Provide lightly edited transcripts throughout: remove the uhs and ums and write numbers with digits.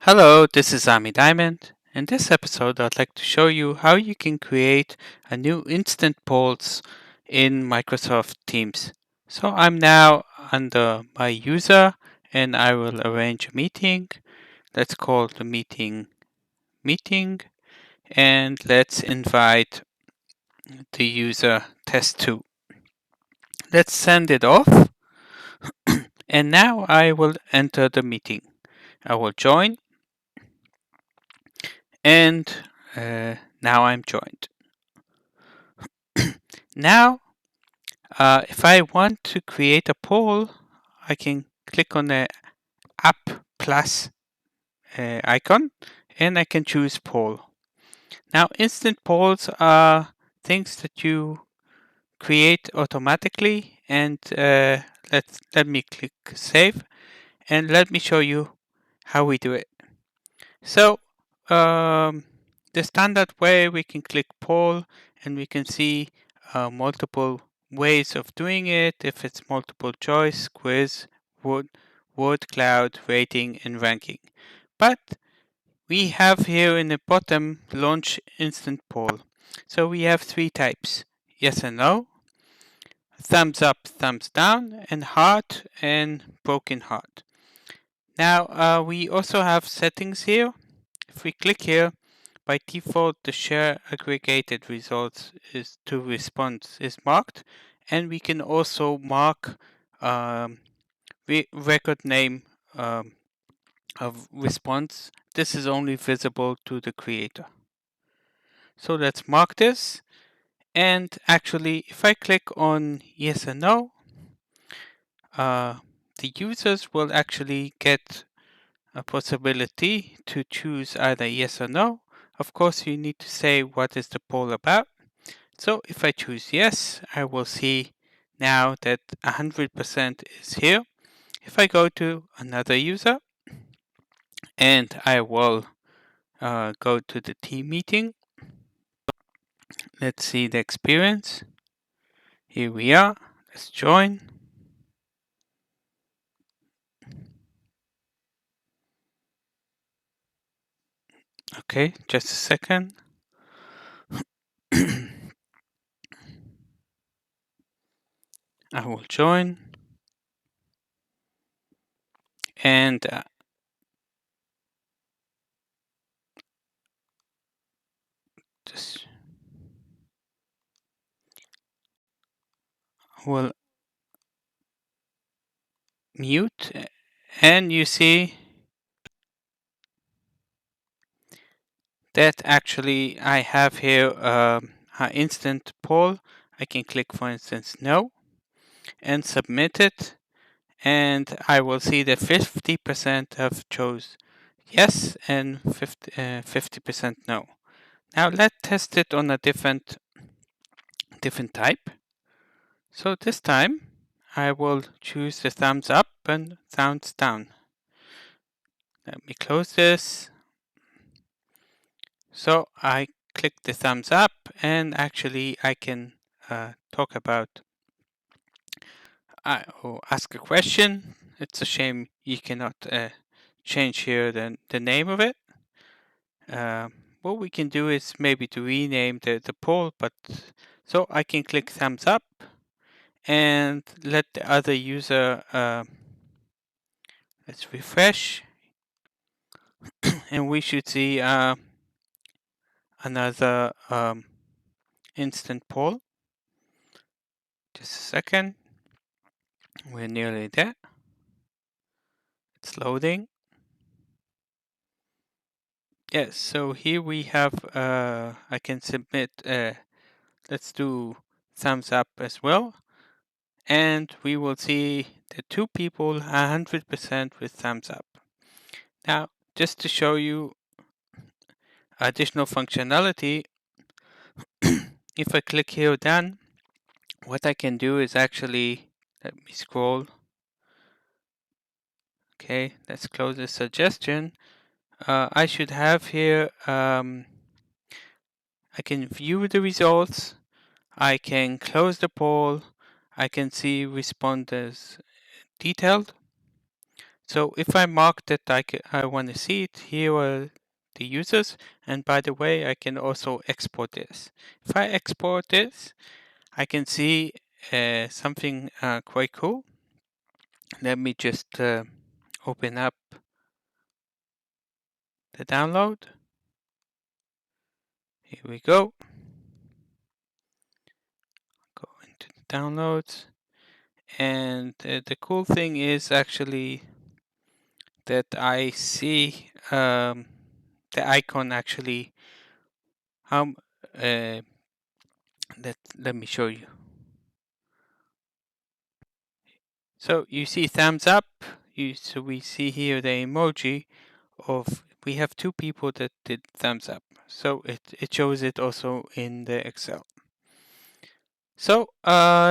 Hello, this is Ami Diamond. In this episode, I'd like to show you how you can create a new instant polls in Microsoft Teams. So I'm now under my user and I will arrange a meeting. Let's call the meeting and let's invite the user test2. Let's send it off and now I will enter the meeting. I will join and now I'm joined. Now, if I want to create a poll, I can click on the app plus icon and I can choose poll. Now, instant polls are things that you create automatically, and let me click save and let me show you how we do it. So, the standard way, we can click poll and we can see multiple ways of doing it. If it's multiple choice, quiz, word cloud, rating, and ranking. But we have here in the bottom launch instant poll. So we have three types: yes and no, thumbs up, thumbs down, and heart and broken heart. Now we also have settings here. If we click here, by default the share aggregated results is to response is marked, and we can also mark record name of response. This is only visible to the creator. So let's mark this, and actually if I click on yes and no, the users will actually get a possibility to choose either yes or no. Of course, you need to say what is the poll about. So if I choose yes, I will see now that 100% is here. If I go to another user and I will go to the team meeting, let's see the experience. Here we are. Let's join. Okay, just a second. I will join. And just will mute. And you see that actually I have here an instant poll. I can click, for instance, no, and submit it. And I will see that 50% have chose yes and 50% no. Now let's test it on a different type. So this time I will choose the thumbs up and thumbs down. Let me close this. So I click the thumbs up and actually I can talk about or ask a question. It's a shame you cannot change here the name of it. What we can do is maybe to rename the poll, but so I can click thumbs up and let the other user, let's refresh, and we should see another instant poll. Just a second, we're nearly there. It's loading. Yes, so here we have, I can submit, let's do thumbs up as well. And we will see the two people 100% with thumbs up. Now, just to show you additional functionality, if I click here done, what I can do is actually, let me scroll. Okay, let's close the suggestion. I should have here, I can view the results, I can close the poll, I can see responders detailed. So if I mark that I want to see it, here are the users. And by the way, I can also export this. If I export this, I can see something quite cool. Let me just open up the download. Here we go. Go into the downloads. And the cool thing is actually that I see the icon actually. Let me show you. So you see thumbs up. So we see here the emoji of we have two people that did thumbs up. So it shows it also in the Excel. So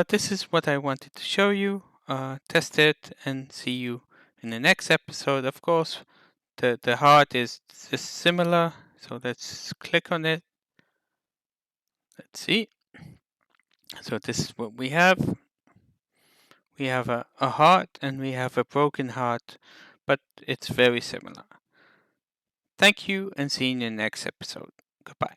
this is what I wanted to show you. Test it and see you in the next episode. Of course, the heart is similar. So let's click on it. Let's see. So this is what we have. We have a heart and we have a broken heart, but it's very similar. Thank you and see you in the next episode. Goodbye.